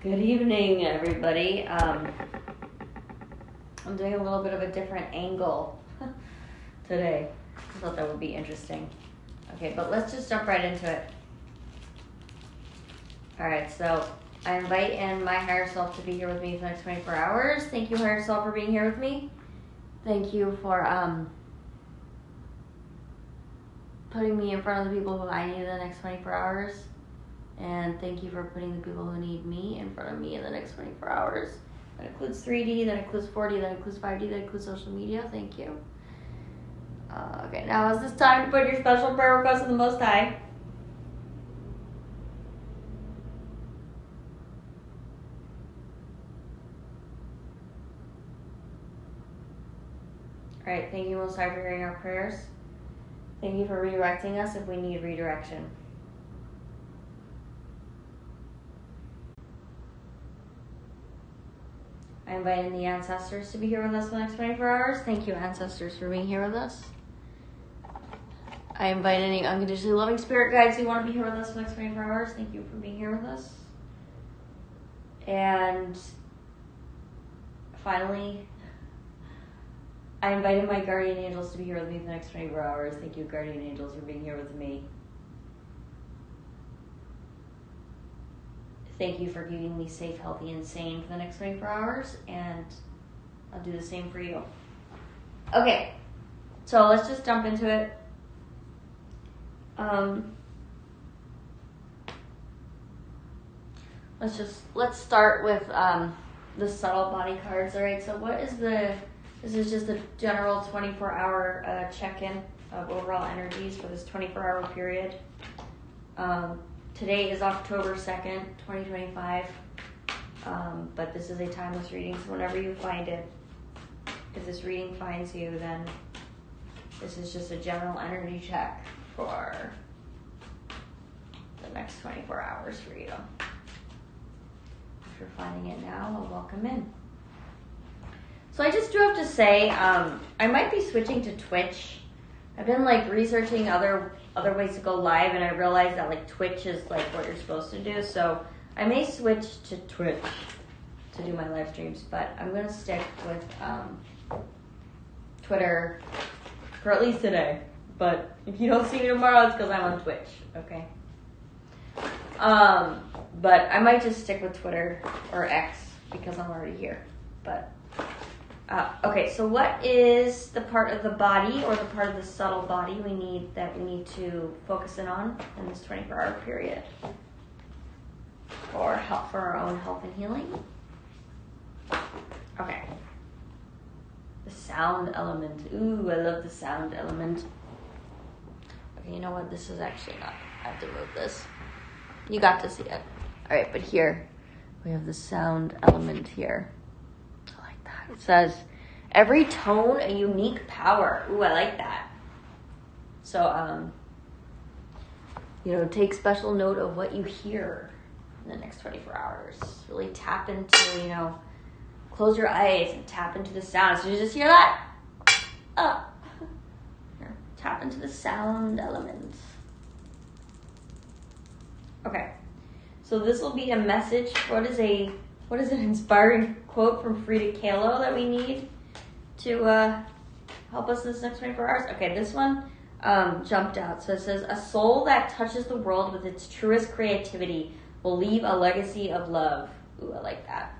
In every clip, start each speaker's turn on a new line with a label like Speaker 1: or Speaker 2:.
Speaker 1: Good evening, everybody. I'm doing a little bit of a different angle today. I thought that would be interesting. Okay, but let's just jump right into it. Alright, so I invite in my higher self to be here with me for the next 24 hours. Thank you, higher self, for being here with me. Thank you for putting me in front of the people who I need in the next 24 hours. And thank you for putting the people who need me in front of me in the next 24 hours. That includes 3D, that includes 4D, that includes 5D, that includes social media. Thank you. Okay, now is this time to put your special prayer request in the Most High. Alright, thank you, Most High, for hearing our prayers. Thank you for redirecting us if we need redirection. I invite in the ancestors to be here with us for the next 24 hours. Thank you, ancestors, for being here with us. I invite any unconditionally loving spirit guides who want to be here with us for the next 24 hours. Thank you for being here with us. And finally, I invited my guardian angels to be here with me for the next 24 hours. Thank you, guardian angels, for being here with me. Thank you for keeping me safe, healthy, and sane for the next 24 hours, and I'll do the same for you. Okay, so let's just jump into it. Let's start with the subtle body cards. All right, so this is just a general 24-hour check-in of overall energies for this 24-hour period. Today is October 2nd, 2025, but this is a timeless reading, so whenever you find it, if this reading finds you, then this is just a general energy check for the next 24 hours for you. If you're finding it now, well, welcome in. So I just do have to say, I might be switching to Twitch. I've been researching other ways to go live, and I realized that Twitch is what you're supposed to do. So I may switch to Twitch to do my live streams, but I'm gonna stick with Twitter for at least today. But if you don't see me tomorrow, it's because I'm on Twitch. Okay. But I might just stick with Twitter or X because I'm already here. But okay, so what is the part of the body or the part of the subtle body we need to focus in on in this 24-hour period for our own health and healing? Okay. The sound element. Ooh, I love the sound element. Okay, you know what? This is actually not. I have to move this. You got to see it. All right, but here we have the sound element here. It says, every tone a unique power. Ooh, I like that. So, take special note of what you hear in the next 24 hours. Really tap into, close your eyes and tap into the sound. So you just hear that? Here, tap into the sound element. Okay. So this will be a message. What is an inspiring quote from Frida Kahlo that we need to help us this next 24 hours? Okay, this one jumped out. So it says, a soul that touches the world with its truest creativity will leave a legacy of love. Ooh, I like that.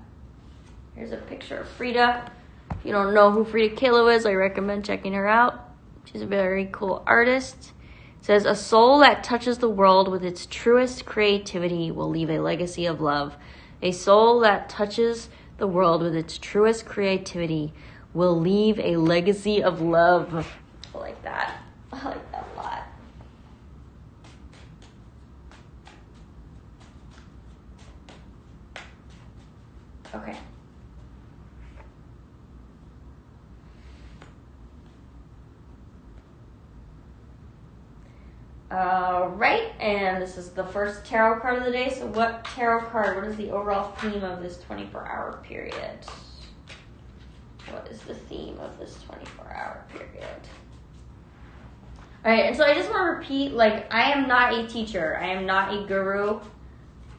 Speaker 1: Here's a picture of Frida. If you don't know who Frida Kahlo is, I recommend checking her out. She's a very cool artist. It says, a soul that touches the world with its truest creativity will leave a legacy of love. A soul that touches the world with its truest creativity will leave a legacy of love. I like that. I like that a lot. Okay. Right, and this is the first tarot card of the day. So what is the overall theme of this 24-hour period? What is the theme of this 24-hour period? All right, and so I just want to repeat, I am not a teacher. I am not a guru.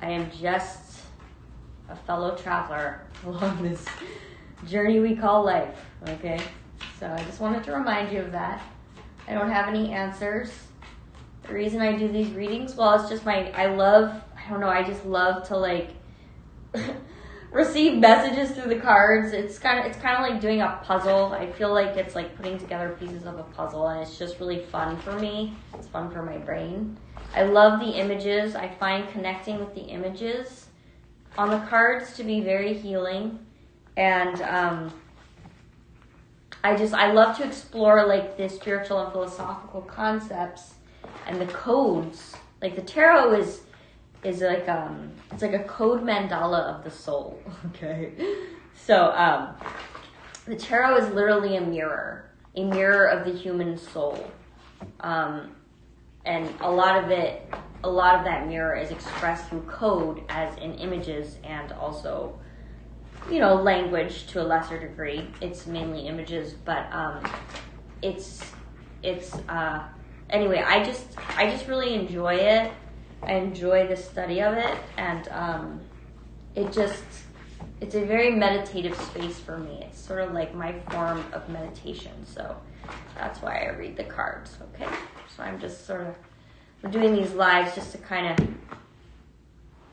Speaker 1: I am just a fellow traveler along this journey we call life, okay? So I just wanted to remind you of that. I don't have any answers. The reason I do these readings, well, it's just I just love to like receive messages through the cards. It's kind of like doing a puzzle. I feel like it's like putting together pieces of a puzzle, and it's just really fun for me. It's fun for my brain. I love the images. I find connecting with the images on the cards to be very healing, and I love to explore like the spiritual and philosophical concepts and the codes. Like the tarot is like it's like a code mandala of the soul. Okay, so the tarot is literally a mirror of the human soul, and a lot of that mirror is expressed through code, as in images, and also, you know, language to a lesser degree. It's mainly images, but anyway, I just really enjoy it. I enjoy the study of it, and it's a very meditative space for me. It's sort of like my form of meditation, so that's why I read the cards, okay? So I'm just we're doing these lives just to kind of,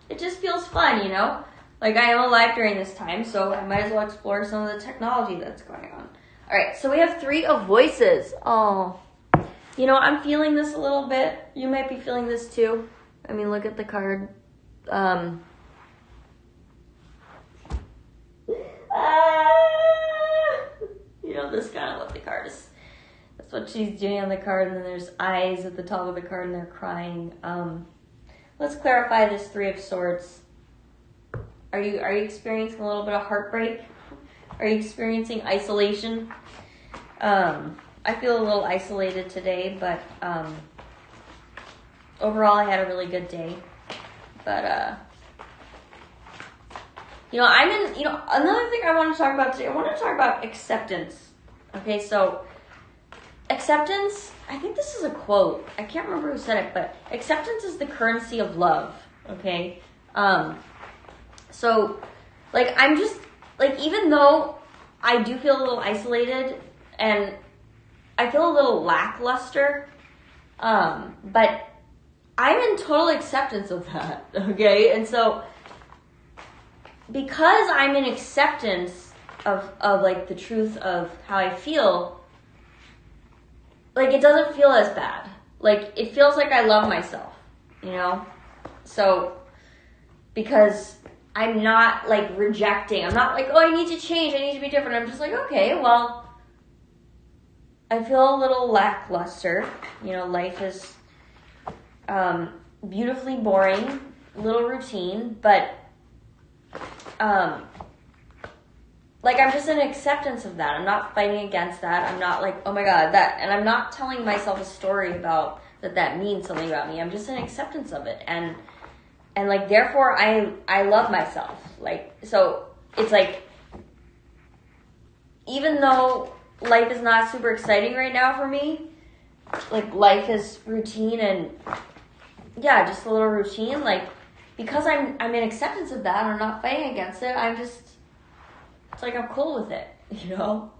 Speaker 1: it just feels fun, you know? Like, I am alive during this time, so I might as well explore some of the technology that's going on. All right, so we have 3 of voices. Oh, you know, I'm feeling this a little bit. You might be feeling this too. I mean, look at the card. You know, this kind of what the card is. That's what she's doing on the card, and then there's eyes at the top of the card, and they're crying. Let's clarify this 3 of Swords. Are you experiencing a little bit of heartbreak? Are you experiencing isolation? I feel a little isolated today, but overall I had a really good day. But you know, another thing I want to talk about today, I want to talk about acceptance. Okay, so acceptance, I think this is a quote. I can't remember who said it, but acceptance is the currency of love. Okay? So, like, I'm just, like, even though I do feel a little isolated and I feel a little lackluster, but I'm in total acceptance of that, okay? And so, because I'm in acceptance of like, the truth of how I feel, like, it doesn't feel as bad. Like, it feels like I love myself, you know? So, because I'm not, like, rejecting. I'm not like, oh, I need to change. I need to be different. I'm just like, okay, well, I feel a little lackluster. You know, life is beautifully boring, little routine, but, like, I'm just in acceptance of that. I'm not fighting against that. I'm not like, oh my God, that, and I'm not telling myself a story about that means something about me. I'm just in acceptance of it. And like, therefore, I love myself. Like, so it's like, even though life is not super exciting right now for me, like, life is routine and, yeah, just a little routine. Like, because I'm in acceptance of that and I'm not fighting against it, it's like I'm cool with it, you know?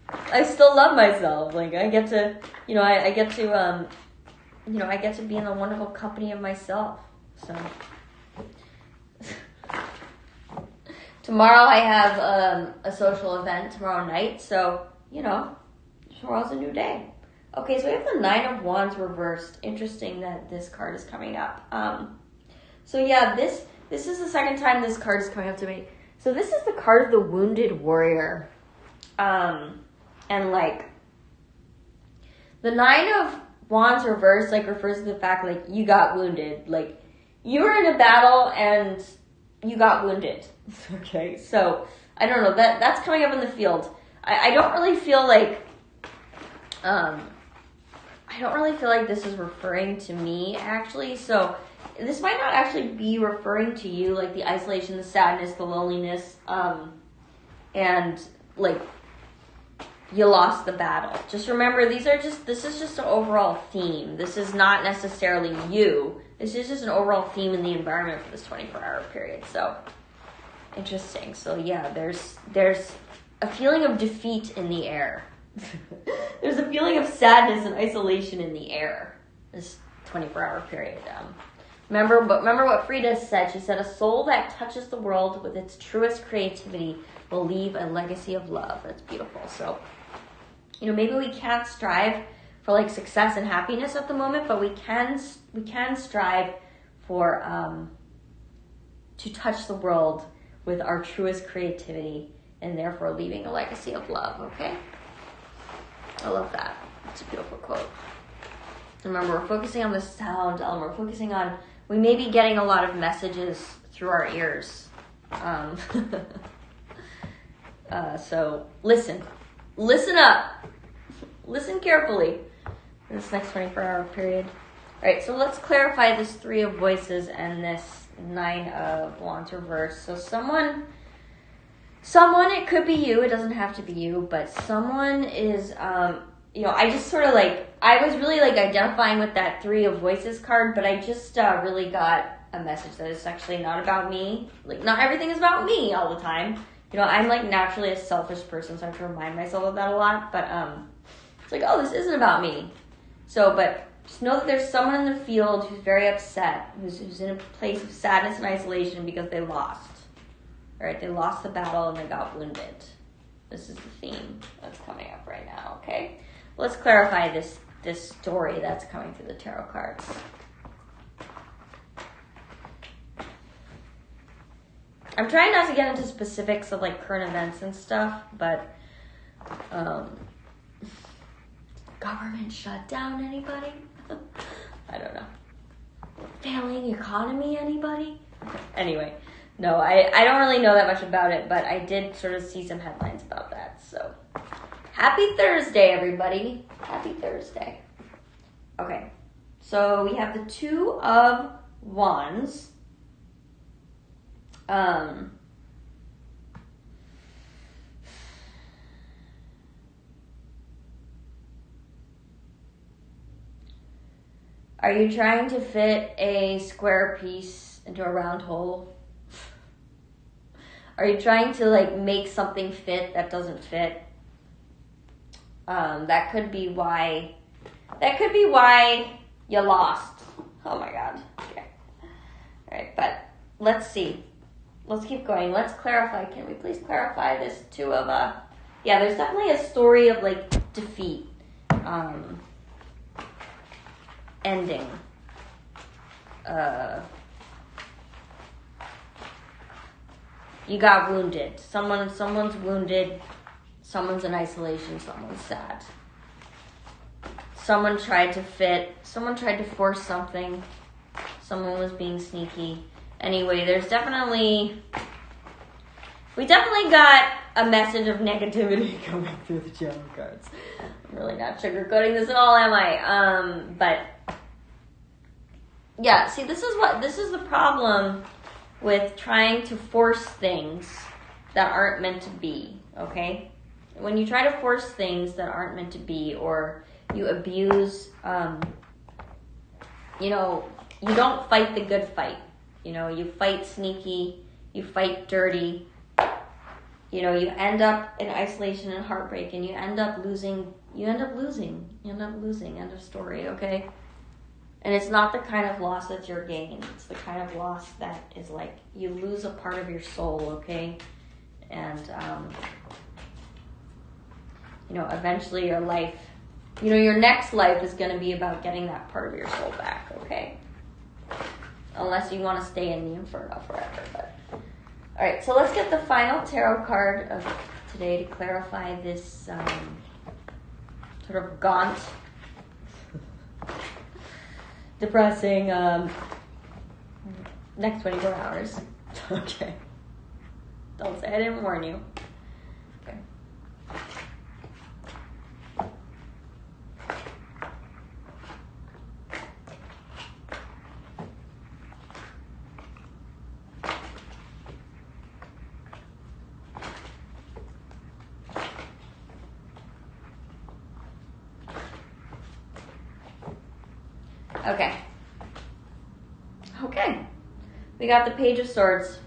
Speaker 1: I still love myself. Like, I get to, you know, I get to, you know, I get to be in the wonderful company of myself. So tomorrow I have a social event tomorrow night, so, you know, tomorrow's a new day. Okay, so we have the 9 of Wands reversed. Interesting that this card is coming up. So yeah, this is the second time this card is coming up to me. So this is the card of the wounded warrior. And like, the 9 of Wands reversed, like, refers to the fact, like, you got wounded. Like, you were in a battle and you got wounded. Okay, so I don't know, that's coming up in the field. I don't really feel like this is referring to me, actually. So this might not actually be referring to you, like the isolation, the sadness, the loneliness, and like, you lost the battle. Just remember, this is just an overall theme. This is not necessarily you. This is just an overall theme in the environment for this 24-hour period. So interesting. So yeah, there's a feeling of defeat in the air. There's a feeling of sadness and isolation in the air. This 24-hour period. Remember what Frida said. She said, "A soul that touches the world with its truest creativity will leave a legacy of love." That's beautiful. So, maybe we can't strive for like success and happiness at the moment, but we can strive for to touch the world with our truest creativity, and therefore leaving a legacy of love. Okay, I love that. It's a beautiful quote. Remember, we're focusing on the sound element. We're focusing on, we may be getting a lot of messages through our ears. So listen up, listen carefully in this next 24-hour period. All right, so let's clarify this 3 of voices and this 9 of wands reverse. So someone, it could be you, it doesn't have to be you, but someone is, I just sort of I was really identifying with that 3 of voices card, but I just really got a message that it's actually not about me. Not everything is about me all the time. I'm naturally a selfish person, so I have to remind myself of that a lot, but it's this isn't about me. So, but just know that there's someone in the field who's very upset, who's in a place of sadness and isolation because they lost. All right, they lost the battle and they got wounded. This is the theme that's coming up right now, okay? Let's clarify this story that's coming through the tarot cards. I'm trying not to get into specifics of current events and stuff, but government shutdown, anybody? I don't know. Failing economy, anybody? Anyway, no, I don't really know that much about it, but I did sort of see some headlines about that. So, happy Thursday, everybody. Happy Thursday. Okay, so we have the 2 of wands. Are you trying to fit a square piece into a round hole? Are you trying to make something fit that doesn't fit? That could be why you lost. Oh my God. Okay. All right, but let's see. Let's keep going. Let's clarify. Can we please clarify this 2 of yeah, there's definitely a story of defeat. Ending. You got wounded. Someone's wounded. Someone's in isolation. Someone's sad. Someone tried to fit. Someone tried to force something. Someone was being sneaky. Anyway, we definitely got a message of negativity coming through the tarot cards. I'm really not sugarcoating this at all, am I? But yeah, see, this is the problem with trying to force things that aren't meant to be, okay? When you try to force things that aren't meant to be, or you abuse, you don't fight the good fight. You fight sneaky, you fight dirty, you end up in isolation and heartbreak, and you end up losing, end of story, okay? And it's not the kind of loss that's your gain. It's the kind of loss that is you lose a part of your soul, okay? And, eventually your life, your next life is going to be about getting that part of your soul back, okay? Unless you want to stay in the inferno forever. But all right, so let's get the final tarot card of today to clarify this sort of gaunt, depressing next 24 hours. Okay. Don't say I didn't warn you. Okay. Okay. We got the Page of Swords.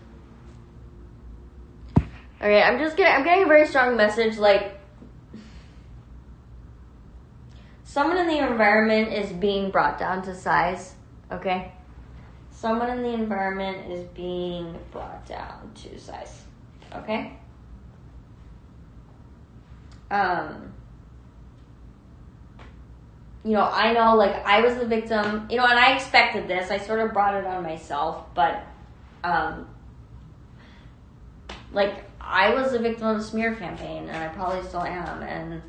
Speaker 1: Okay, I'm getting a very strong message, like, someone in the environment is being brought down to size, okay? Someone in the environment is being brought down to size, okay? You know, I know, like, I was the victim, you know, and I expected this. I sort of brought it on myself, but, like, I was the victim of a smear campaign, and I probably still am, and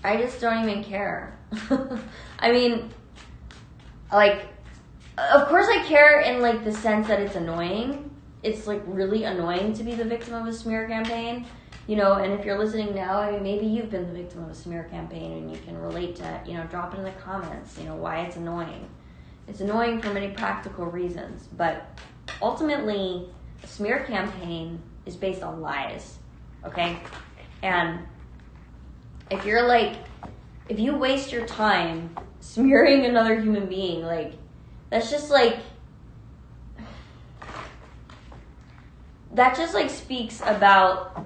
Speaker 1: I just don't even care. I mean, like, of course I care in, like, the sense that it's annoying. It's, like, really annoying to be the victim of a smear campaign, you know, and if you're listening now, I mean, maybe you've been the victim of a smear campaign and you can relate to it, you know, drop it in the comments, you know, why it's annoying. It's annoying for many practical reasons, but ultimately, a smear campaign is based on lies, okay? And if you're like, if you waste your time smearing another human being, like, that's just like, that just like speaks about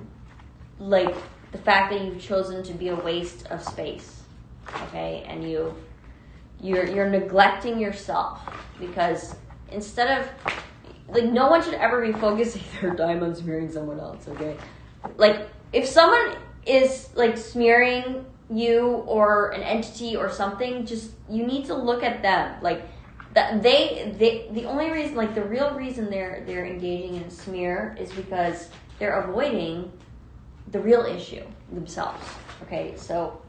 Speaker 1: like the fact that you've chosen to be a waste of space, okay? And you're neglecting yourself, because instead of, like, no one should ever be focusing their time on smearing someone else, okay? Like, if someone is, like, smearing you or an entity or something, just, you need to look at them. Like, that the only reason, like, the real reason they're engaging in a smear is because they're avoiding the real issue themselves, okay? So,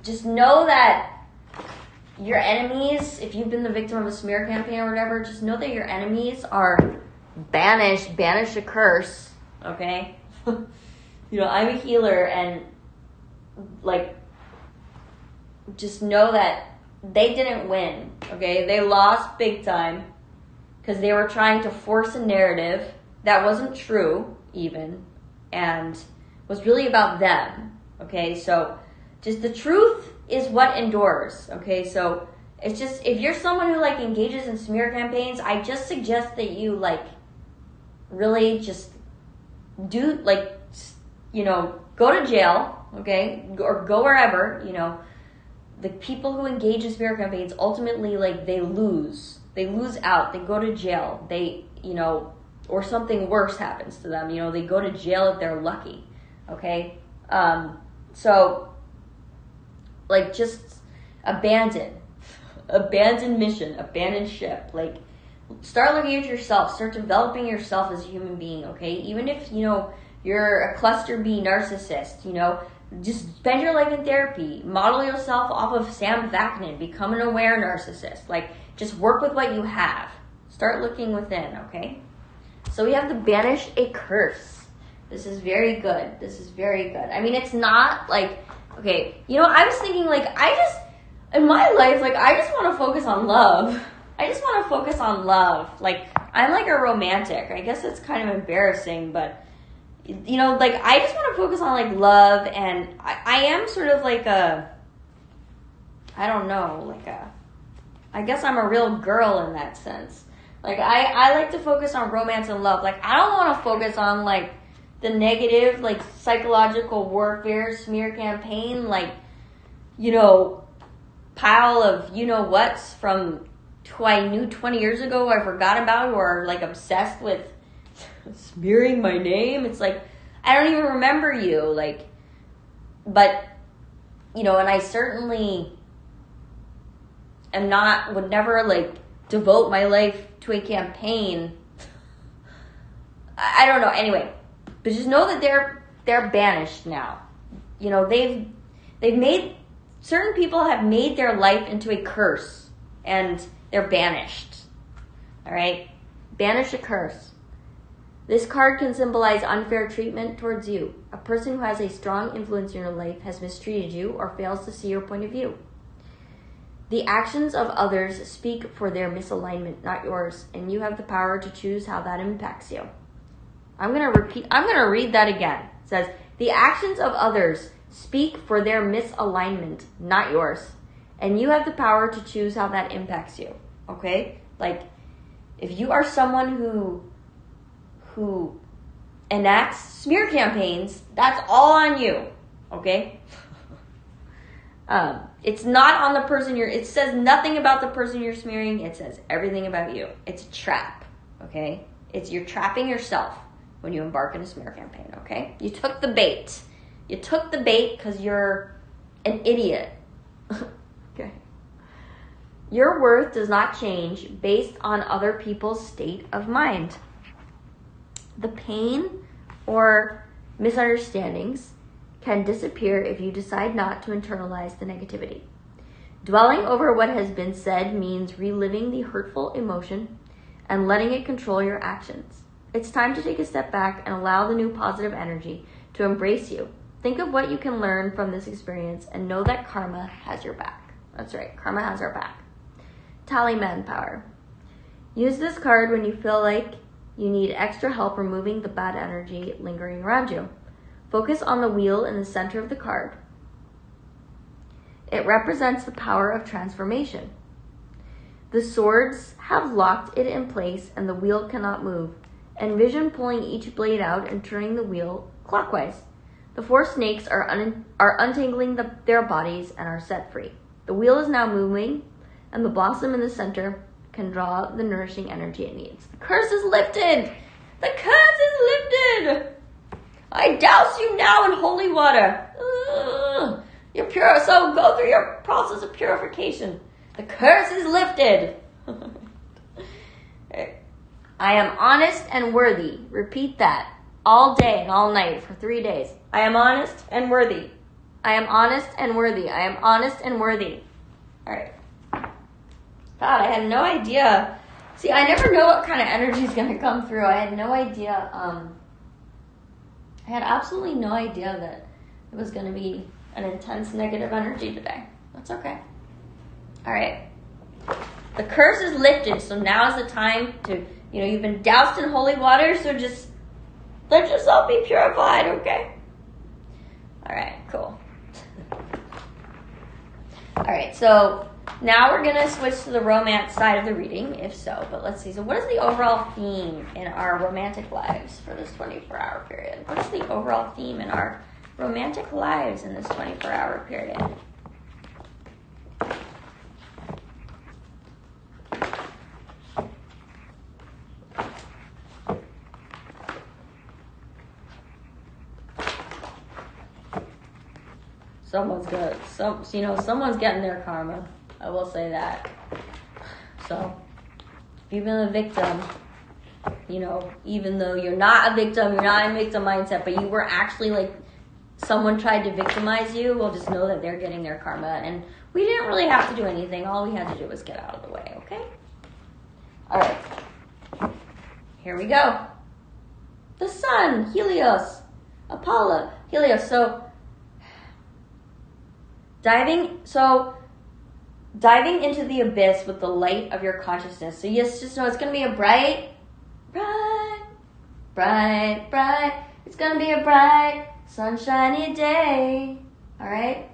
Speaker 1: just know that your enemies, if you've been the victim of a smear campaign or whatever, just know that your enemies are banish a curse, okay? You know, I'm a healer, and, like, just know that they didn't win, okay? They lost big time because they were trying to force a narrative that wasn't true, even, and was really about them, okay? So, just the truth is what endures, okay? So, it's just, if you're someone who, like, engages in smear campaigns, I just suggest that you, like, really just do, like, you know, go to jail, okay? Or go wherever, you know. The people who engage in smear campaigns, ultimately, like, they lose. They lose out. They go to jail. They, you know, or something worse happens to them. You know, they go to jail if they're lucky, okay? So, like, just abandon mission, abandon ship. Like, start looking at yourself, start developing yourself as a human being, okay? Even if, you know, you're a cluster B narcissist, you know, just spend your life in therapy. Model yourself off of Sam Vaknin. Become an aware narcissist. Like, just work with what you have. Start looking within, okay? So we have to banish a curse. This is very good. This is very good. I mean, it's not like, okay, you know, I was thinking, like, in my life, like, I just want to focus on love. I just want to focus on love. Like, I'm like a romantic. I guess it's kind of embarrassing, but, you know, like, I just want to focus on, like, love, and I am sort of like I guess I'm a real girl in that sense. Like, I like to focus on romance and love. Like, I don't want to focus on, like, the negative, like, psychological warfare, smear campaign, like, you know, pile of you-know-whats from who I knew 20 years ago I forgot about, who are, like, obsessed with smearing my name. It's like, I don't even remember you, like, but, you know, and I certainly would never, like, devote my life to a campaign. I don't know, anyway, but just know that they're banished now. You know, they've made, certain people have made their life into a curse, and they're banished, all right? Banish a curse. This card can symbolize unfair treatment towards you. A person who has a strong influence in your life has mistreated you or fails to see your point of view. The actions of others speak for their misalignment, not yours, and you have the power to choose how that impacts you. I'm going to read that again. It says, the actions of others speak for their misalignment, not yours, And you have the power to choose how that impacts you, okay? Like, if you are someone who enacts smear campaigns, that's all on you, okay? It's not on the person it says nothing about the person you're smearing. It says everything about you. It's a trap, okay? You're trapping yourself when you embark on a smear campaign, okay? You took the bait. You took the bait because you're an idiot. Okay. Your worth does not change based on other people's state of mind. The pain or misunderstandings can disappear if you decide not to internalize the negativity. Dwelling over what has been said means reliving the hurtful emotion and letting it control your actions. It's time to take a step back and allow the new positive energy to embrace you. Think of what you can learn from this experience and know that karma has your back. That's right, karma has our back. Talisman power. Use this card when you feel like you need extra help removing the bad energy lingering around you. Focus on the wheel in the center of the card. It represents the power of transformation. The swords have locked it in place and the wheel cannot move. Envision pulling each blade out and turning the wheel clockwise. The 4 snakes are untangling their bodies and are set free. The wheel is now moving, and the blossom in the center can draw the nourishing energy it needs. The curse is lifted! The curse is lifted! I douse you now in holy water. You're pure, so go through your process of purification. The curse is lifted. I am honest and worthy. Repeat that all day and all night for 3 days. I am honest and worthy. I am honest and worthy. I am honest and worthy. All right. God, I had no idea. See, I never know what kind of energy is going to come through. I had no idea. I had absolutely no idea that it was going to be an intense negative energy today. That's okay. All right. The curse is lifted, so now is the time to, you've been doused in holy water, so just let yourself be purified, okay? All right, cool. All right, so now we're going to switch to the romance side of the reading, if so. But let's see. So what is the overall theme in our romantic lives for this 24-hour period? What is the overall theme in our romantic lives in this 24-hour period? Someone's good. Someone's getting their karma. I will say that. So, if you've been a victim, even though you're not a victim, you're not in victim mindset, but you were actually someone tried to victimize you, well, just know that they're getting their karma. And we didn't really have to do anything. All we had to do was get out of the way, okay? All right. Here we go. The sun, Helios, Apollo, Helios. So, diving into the abyss with the light of your consciousness. So just know it's going to be a bright, it's going to be a bright, sunshiny day. All right?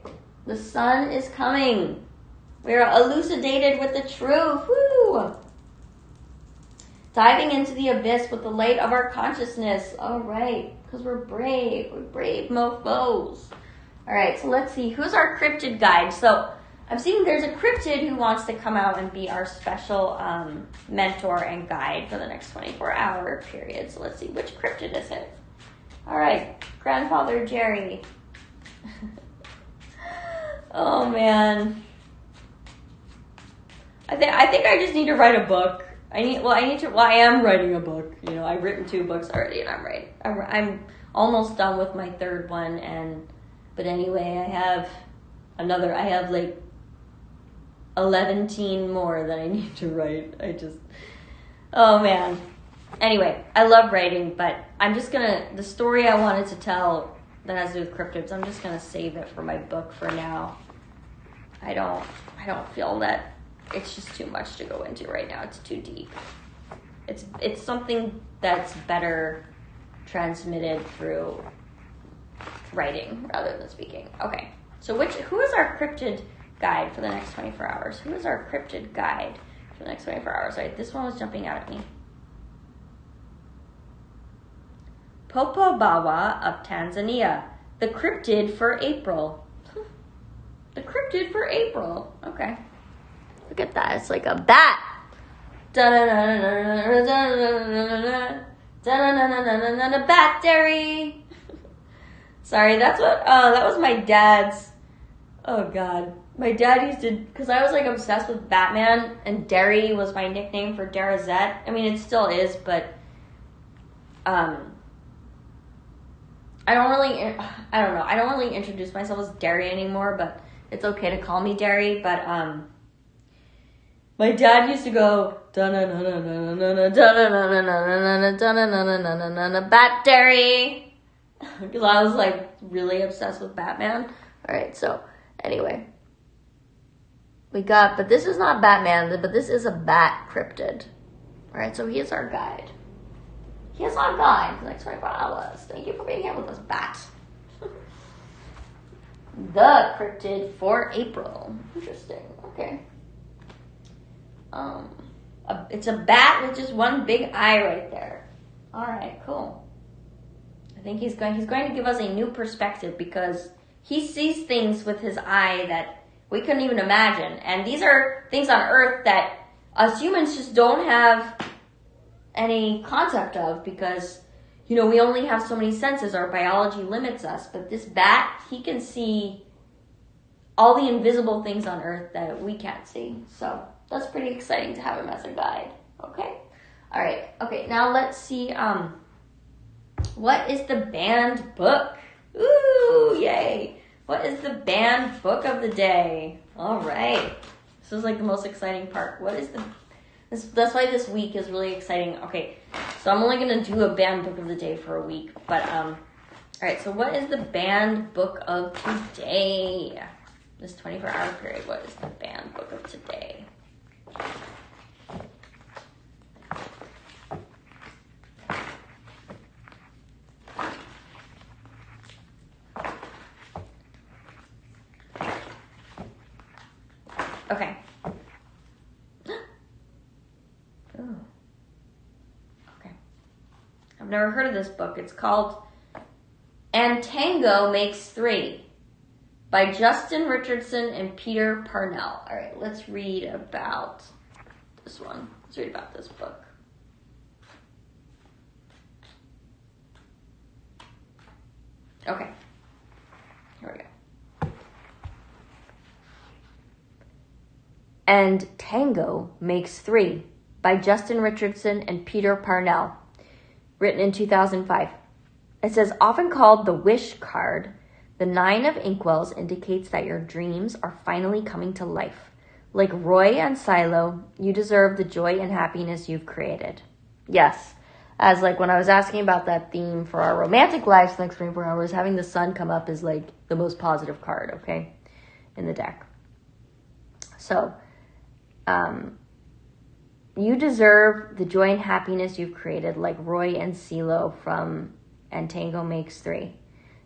Speaker 1: The sun is coming. We are elucidated with the truth. Woo! Diving into the abyss with the light of our consciousness. All right. Because we're brave. We're brave mofos. All right, so let's see. Who's our cryptid guide? So I'm seeing there's a cryptid who wants to come out and be our special mentor and guide for the next 24-hour period. So let's see, which cryptid is it? All right, Grandfather Jerry. Oh, man. I think I just need to write a book. I am writing a book. I've written 2 books already, and I'm almost done with my 3rd one, but anyway, I have 11 more that I need to write. Oh man. Anyway, I love writing, but the story I wanted to tell that has to do with cryptids, I'm just gonna save it for my book for now. I don't feel that it's just too much to go into right now. It's too deep. It's something that's better transmitted through writing rather than speaking. Okay, so who is our cryptid guide for the next 24 hours? Who is our cryptid guide for the next 24 hours? All right, this one was jumping out at me. Popo Bawa of Tanzania. The cryptid for April. The cryptid for April. Okay. Look at that. It's like a bat. Bat Derry. Sorry, that's what, that was my dad's. Oh God. My dad used to, because I was like obsessed with Batman, and Derry was my nickname for Derazette. I mean, it still is, but, I don't know. I don't really introduce myself as Derry anymore, but it's okay to call me Derry. But my dad used to go Bat Derry, because I was like really obsessed with Batman. All right, so anyway, but this is not Batman, but this is a bat cryptid. All right, so he is our guide. He is our guide for the next 24 hours. Thank you for being here with us, Bat. The cryptid for April. Interesting. Okay. It's a bat with just one big eye right there. All right, cool. I think he's going to give us a new perspective, because he sees things with his eye that we couldn't even imagine. And these are things on Earth that us humans just don't have any concept of, because, we only have so many senses. Our biology limits us. But this bat, he can see all the invisible things on Earth that we can't see. So that's pretty exciting to have him as a guide. Okay? All right. Okay, now let's see. What is the banned book? Ooh, yay. What is the banned book of the day? All right. This is like the most exciting part. That's why this week is really exciting. Okay, so I'm only going to do a banned book of the day for a week. But, all right, so what is the banned book of today? This 24-hour period, what is the banned book of today? Okay. Ooh. Okay. I've never heard of this book. It's called And Tango Makes Three by Justin Richardson and Peter Parnell. All right, let's read about this one. Let's read about this book. Okay. Here we go. And Tango Makes Three by Justin Richardson and Peter Parnell, written in 2005. It says, often called the wish card, the 9 of inkwells indicates that your dreams are finally coming to life. Like Roy and Silo, you deserve the joy and happiness you've created. Yes, as like when I was asking about that theme for our romantic lives the next 24 hours, having the sun come up is like the most positive card, okay, in the deck. So, you deserve the joy and happiness you've created, like Roy and Silo from And Tango Makes Three. It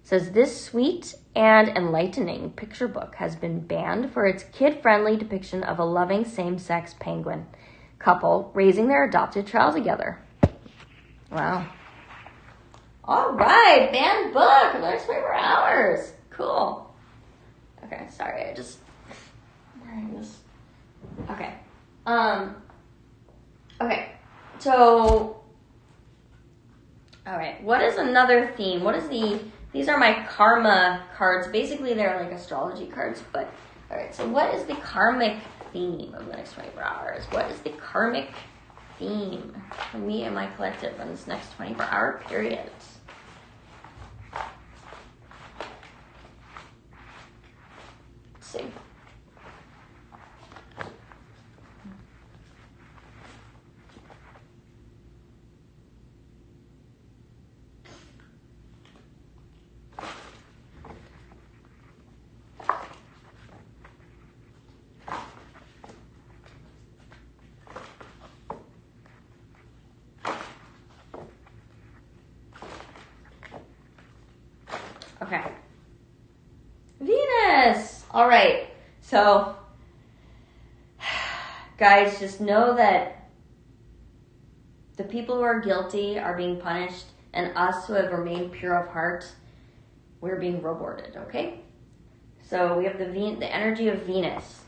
Speaker 1: says, this sweet and enlightening picture book has been banned for its kid-friendly depiction of a loving same-sex penguin couple raising their adopted child together. Wow. All right, banned book for the next 24 hours. Cool. Okay, sorry, I just... wearing this. Okay. Okay, so, all right, what is another theme? These are my karma cards. Basically, they're like astrology cards, but, all right, so what is the karmic theme of the next 24 hours? What is the karmic theme for me and my collective in this next 24-hour period? Let's see. Okay. Venus! All right. So, guys, just know that the people who are guilty are being punished, and us who have remained pure of heart, we're being rewarded, okay? So we have the energy of Venus.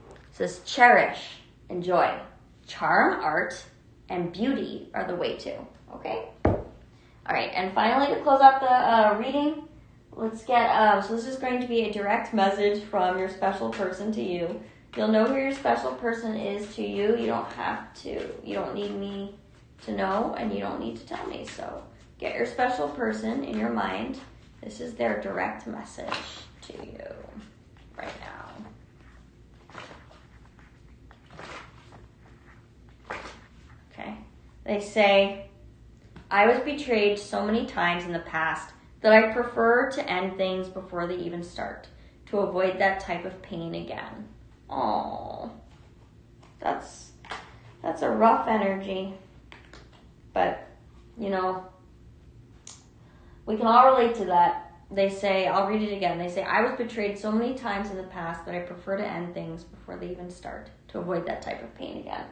Speaker 1: It says cherish, enjoy, charm, art, and beauty are the way to, okay? All right, and finally to close out the reading, let's get, so this is going to be a direct message from your special person to you. You'll know who your special person is to you. You don't need me to know, and you don't need to tell me. So get your special person in your mind. This is their direct message to you right now. Okay. They say, I was betrayed so many times in the past that I prefer to end things before they even start, to avoid that type of pain again. Oh, that's a rough energy. But, you know, we can all relate to that. They say, I'll read it again. They say, I was betrayed so many times in the past that I prefer to end things before they even start, to avoid that type of pain again.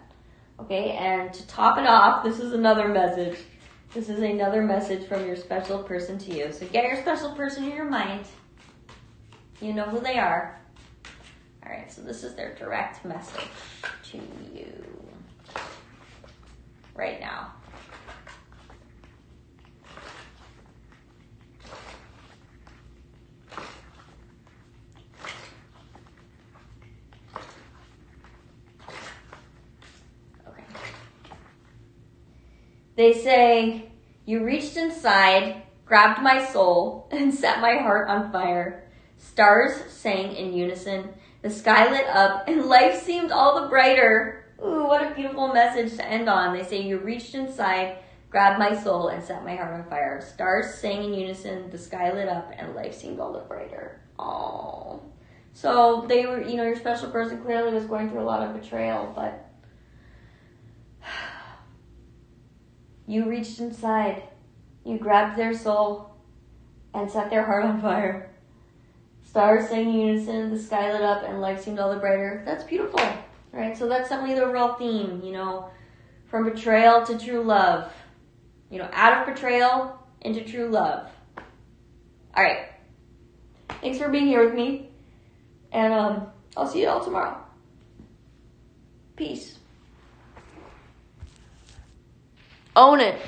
Speaker 1: Okay, and to top it off, this is another message. This is another message from your special person to you. So get your special person in your mind. You know who they are. All right, so this is their direct message to you right now. They say, you reached inside, grabbed my soul, and set my heart on fire. Stars sang in unison, the sky lit up, and life seemed all the brighter. Ooh, what a beautiful message to end on. They say, you reached inside, grabbed my soul, and set my heart on fire. Stars sang in unison, the sky lit up, and life seemed all the brighter. Oh. So they were, your special person clearly was going through a lot of betrayal, but you reached inside, you grabbed their soul, and set their heart on fire. Stars sang in unison, the sky lit up, and life seemed all the brighter. That's beautiful, right? So that's definitely the real theme, from betrayal to true love. Out of betrayal into true love. All right. Thanks for being here with me, and I'll see you all tomorrow. Peace. Own it.